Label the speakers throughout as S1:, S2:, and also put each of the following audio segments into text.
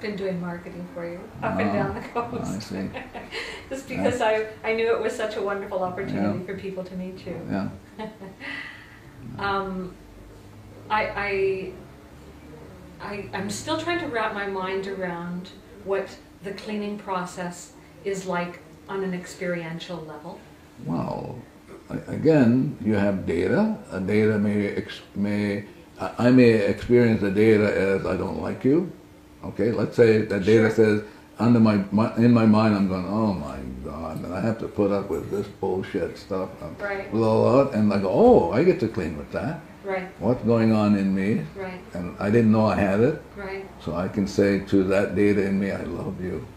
S1: been doing marketing for you up and down the coast.
S2: I see.
S1: Just because I knew it was such a wonderful opportunity for people to meet you.
S2: Yeah.
S1: I'm still trying to wrap my mind around what the cleaning process is like on an experiential level.
S2: Well, again, you have data. Data I may experience the data as I don't like you. Okay, let's say that data says in my mind I'm going, oh my God, and I have to put up with this bullshit stuff.
S1: Right.
S2: And I go, oh, I get to clean with that.
S1: Right.
S2: What's going on in me?
S1: Right.
S2: And I didn't know I had it.
S1: Right.
S2: So I can say to that data in me, I love you.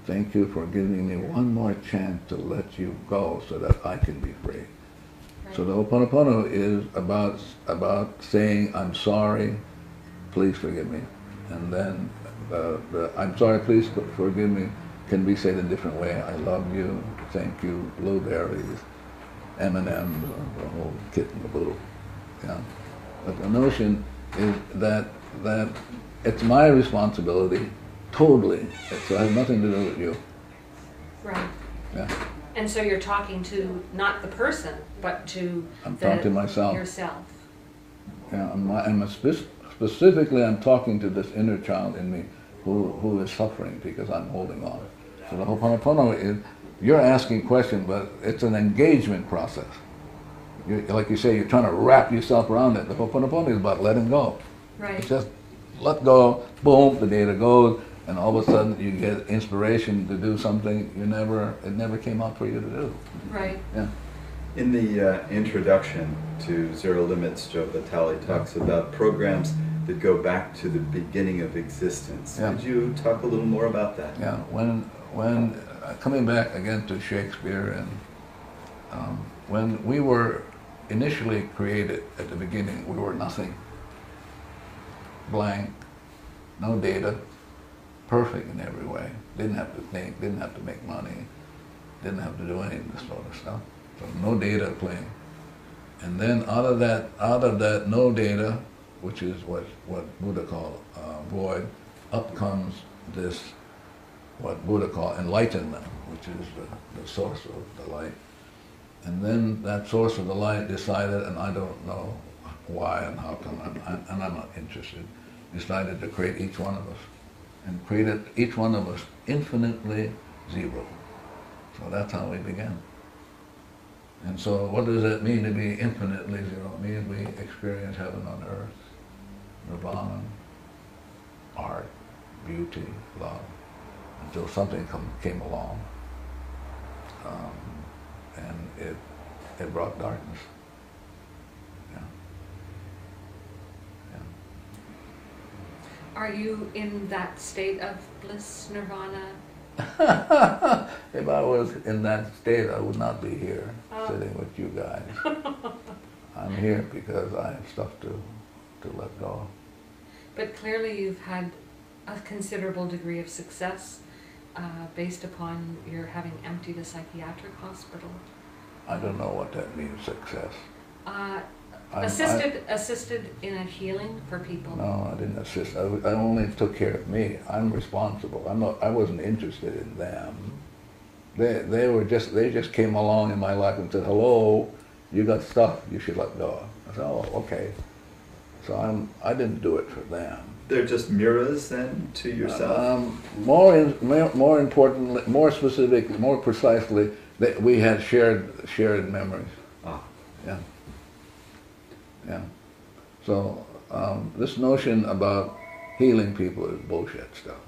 S2: Thank you for giving me one more chance to let you go so that I can be free. Right. So the Ho'oponopono is about saying, I'm sorry, please forgive me. And then the I'm sorry, please forgive me can be said in a different way. I love you, thank you, blueberries, M&Ms, the whole kit and caboodle. Yeah. But the notion is that it's my responsibility, totally. So it has nothing to do with you.
S1: Right.
S2: Yeah.
S1: And so you're talking to not the person, but to
S2: talking to myself.
S1: Yourself.
S2: Yeah. Specifically, I'm talking to this inner child in me who is suffering because I'm holding on. So the Ho'oponopono is, you're asking questions, but it's an engagement process. Like you say, you're trying to wrap yourself around it. The Ho'oponopono is about letting go.
S1: Right.
S2: It's just let go, boom, the data goes, and all of a sudden you get inspiration to do something it never came out for you to do.
S1: Right.
S2: Yeah.
S3: In the introduction to Zero Limits, Joe Vitale talks about programs that go back to the beginning of existence.
S2: Yeah.
S3: Could you talk a little more about that?
S2: Yeah. When coming back again to Shakespeare, and when we were initially created at the beginning, we were nothing. Blank, no data, perfect in every way. Didn't have to think, didn't have to make money, didn't have to do any of this sort of stuff. So no data playing. And then out of that no data, which is what Buddha called void, up comes this, what Buddha called enlightenment, which is the source of the light. And then that source of the light decided, and I don't know why and how come, and I'm not interested, decided to create each one of us, and created each one of us infinitely zero. So that's how we began. And so what does it mean to be infinitely zero? It means we experience heaven on earth, nirvana, art, beauty, love, until something came along, and it brought darkness. Yeah. Yeah.
S1: Are you in that state of bliss, nirvana?
S2: If I was in that state, I would not be here sitting with you guys. I'm here because I have stuff to let go.
S1: But clearly you've had a considerable degree of success based upon your having emptied a psychiatric hospital.
S2: I don't know what that means, success.
S1: Assisted in a healing for people.
S2: No, I didn't assist. I only took care of me. I'm responsible. I wasn't interested in them. They just came along in my life and said, hello, you got stuff you should let go of. I said, oh, okay. So I didn't do it for them.
S3: They're just mirrors then to yourself?
S2: More importantly, more specifically, more precisely, that we had shared memories.
S3: Ah.
S2: Yeah. Yeah. So this notion about healing people is bullshit stuff.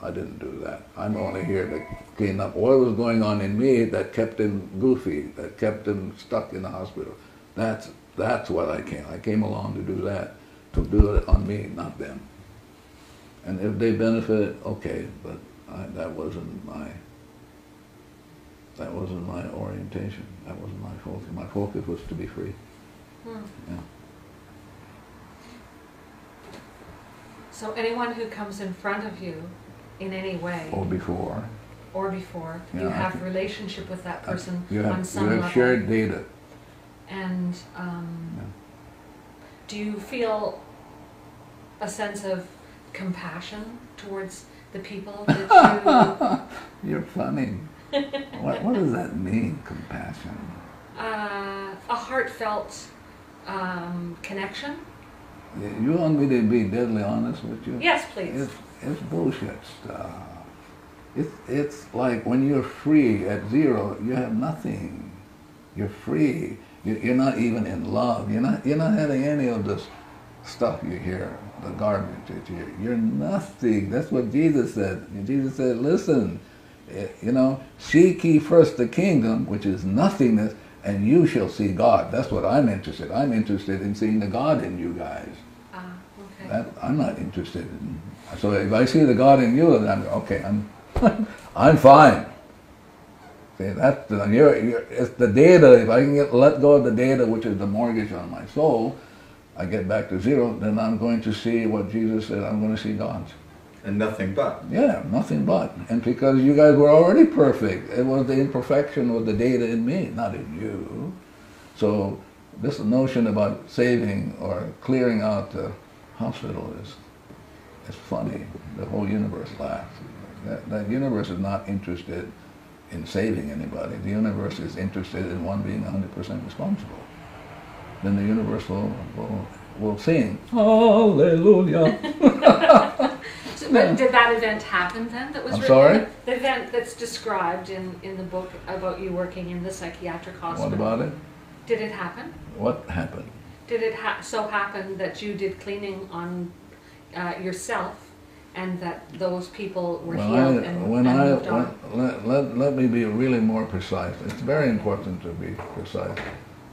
S2: I didn't do that. I'm only here to clean up what was going on in me that kept him goofy, that kept him stuck in the hospital. That's what I came. I came along to do that, to do it on me, not them. And if they benefit, okay, but that wasn't my orientation. That wasn't my focus. My focus was to be free. Yeah.
S1: So anyone who comes in front of you in any way,
S2: Or before,
S1: you have relationship with that person on some
S2: level. You have shared data.
S1: And do you feel a sense of compassion towards the people that you...
S2: You're funny. What does that mean, compassion?
S1: A heartfelt connection.
S2: You want me to be deadly honest with you?
S1: Yes, please.
S2: It's bullshit stuff. It's like when you're free at zero, you have nothing. You're free. You're not even in love. You're not having any of this stuff you hear, the garbage that you hear. You're nothing. That's what Jesus said. Jesus said, listen, seek ye first the kingdom, which is nothingness, and you shall see God. That's what I'm interested. I'm interested in seeing the God in you guys.
S1: Okay.
S2: That I'm not interested in. So if I see the God in you, then I'm fine. See, it's the data. If I can let go of the data, which is the mortgage on my soul, I get back to zero, then I'm going to see what Jesus said, I'm going to see God.
S3: And nothing but.
S2: Yeah, nothing but. And because you guys were already perfect, it was the imperfection of the data in me, not in you. So this notion about saving or clearing out the hospital is funny. The whole universe laughs. That universe is not interested in saving anybody. The universe is interested in one being 100% responsible. Then the universe will sing, Hallelujah.
S1: But did that event happen then? That was
S2: I'm sorry?
S1: The event that's described in the book about you working in the psychiatric hospital.
S2: What about it?
S1: Did it happen?
S2: What happened?
S1: Did it so happen that you did cleaning on yourself and that those people were healed and moved on?
S2: Let me be really more precise. It's very important to be precise.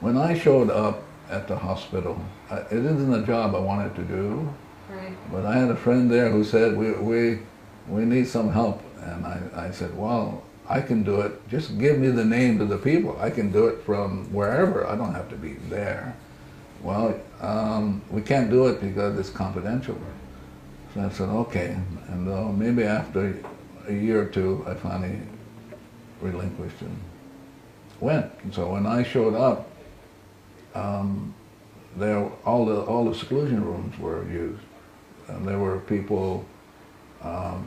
S2: When I showed up at the hospital, it isn't a job I wanted to do.
S1: Right.
S2: But I had a friend there who said, we need some help. And I said, well, I can do it. Just give me the names of the people. I can do it from wherever. I don't have to be there. Well, we can't do it because it's confidential. So I said, okay. And maybe after a year or two, I finally relinquished and went. And so when I showed up, all the seclusion rooms were used. And there were people,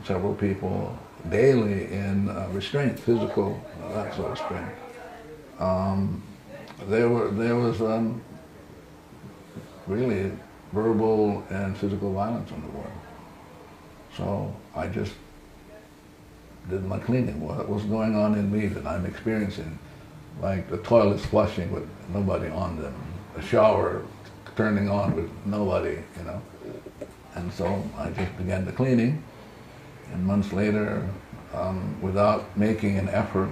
S2: several people daily in restraint, physical, that sort of restraint. There was really verbal and physical violence in the world. So I just did my cleaning. What was going on in me that I'm experiencing? Like the toilets flushing with nobody on them, a shower turning on with nobody, And so I just began the cleaning, and months later, without making an effort,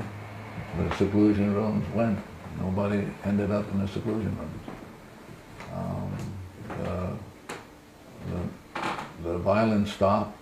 S2: the seclusion rooms went. Nobody ended up in the seclusion rooms. The violence stopped.